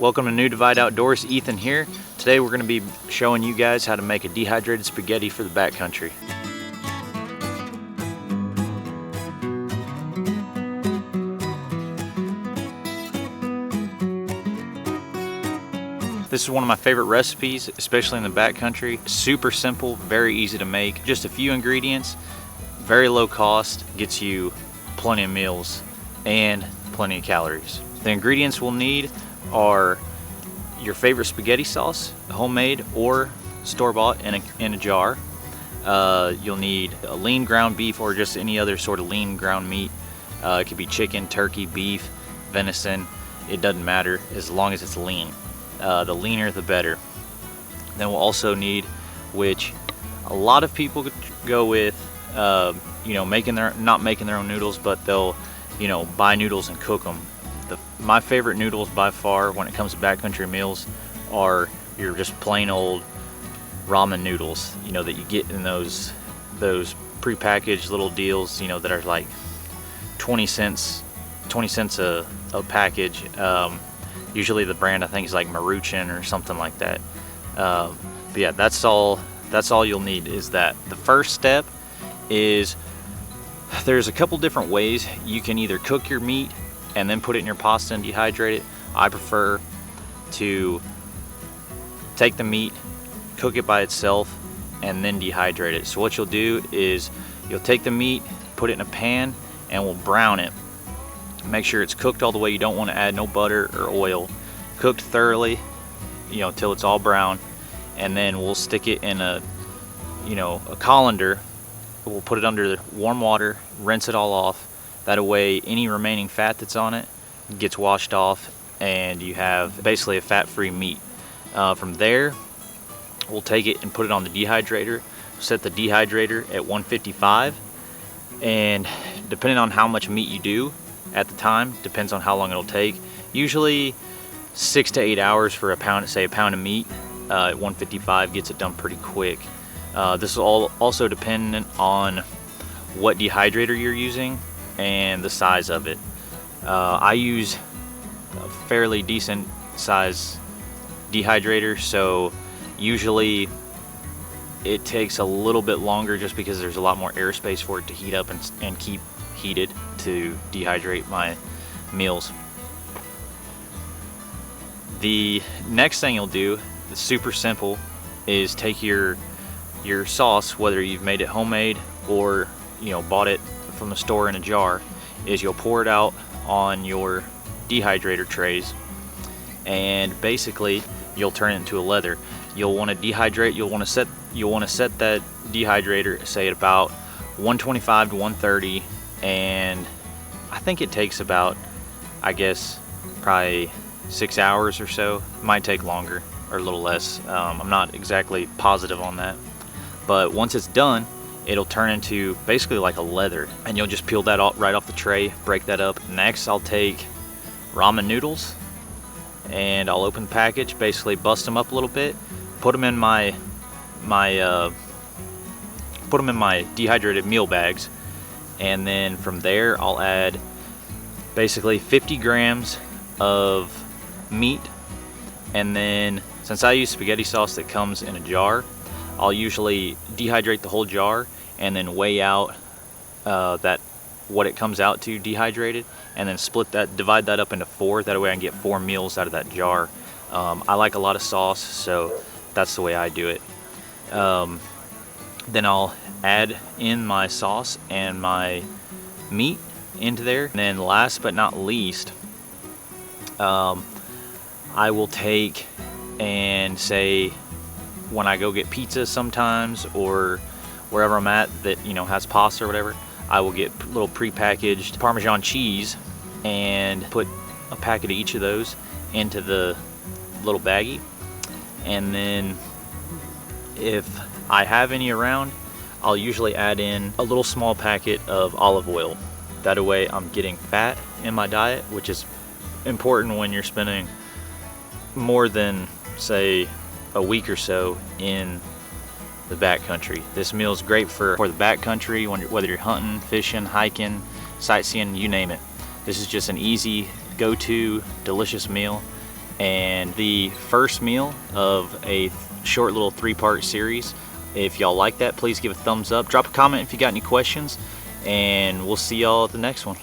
Welcome to New Divide Outdoors. Ethan here. Today we're going to be showing you guys how to make a dehydrated spaghetti for the backcountry. This is one of my favorite recipes, especially in the backcountry. Super simple, very easy to make. Just a few ingredients, very low cost, gets you plenty of meals and plenty of calories. The ingredients we'll need are your favorite spaghetti sauce, homemade or store-bought in a jar. You'll need a lean ground beef or just any other sort of lean ground meat. It could be chicken, turkey, beef, venison. It doesn't matter as long as it's lean. The leaner the better. Then we'll also need, which a lot of people go with, not making their own noodles, but they'll buy noodles and cook them. My favorite noodles by far when it comes to backcountry meals are your just plain old ramen noodles, that you get in those prepackaged little deals, that are like 20 cents a package. Usually the brand I think is like Maruchan or something like that. But yeah, that's all you'll need is that. The first step is there's a couple different ways you can either cook your meat and then put it in your pasta and dehydrate it. I prefer to take the meat, cook it by itself, and then dehydrate it. So what you'll do is you'll take the meat, put it in a pan, and we'll brown it. Make sure it's cooked all the way. You don't want to add no butter or oil. Cooked thoroughly, till it's all brown, and then we'll stick it in a colander. We'll put it under warm water, rinse it all off. That way any remaining fat that's on it gets washed off and you have basically a fat-free meat. From there, we'll take it and put it on the dehydrator. Set the dehydrator at 155, and depending on how much meat you do at the time, depends on how long it'll take. Usually 6 to 8 hours for a pound of meat. At 155 gets it done pretty quick. This is also dependent on what dehydrator you're using and the size of it. I use a fairly decent size dehydrator, so usually it takes a little bit longer just because there's a lot more airspace for it to heat up and keep heated to dehydrate my meals. The next thing you'll do, it's super simple, is take your sauce, whether you've made it homemade or bought it from the store in a jar, is you'll pour it out on your dehydrator trays, and basically you'll turn it into a leather. You'll want to dehydrate. You'll want to set that dehydrator, say, at about 125 to 130, and I think it takes about, probably 6 hours or so. It might take longer or a little less. I'm not exactly positive on that, but once it's done, it'll turn into basically like a leather, and you'll just peel that right off the tray, break that up. Next, I'll take ramen noodles and I'll open the package, basically bust them up a little bit, put them in my dehydrated meal bags, and then from there I'll add basically 50 grams of meat, and then since I use spaghetti sauce that comes in a jar, I'll usually dehydrate the whole jar and then weigh out what it comes out to dehydrated, and then divide that up into 4. That way I can get 4 meals out of that jar. I like a lot of sauce, so that's the way I do it. Then I'll add in my sauce and my meat into there. And then last but not least, I will take and say, when I go get pizza sometimes, or wherever I'm at that has pasta or whatever, I will get little prepackaged Parmesan cheese and put a packet of each of those into the little baggie. And then if I have any around, I'll usually add in a little small packet of olive oil. That way I'm getting fat in my diet, which is important when you're spending more than, say, a week or so in the backcountry. This meal is great for the backcountry, whether you're hunting, fishing, hiking, sightseeing, you name it. This is just an easy go-to delicious meal, and the first meal of a short little 3-part series. If y'all like that, please give a thumbs up, drop a comment if you got any questions, and we'll see y'all at the next one.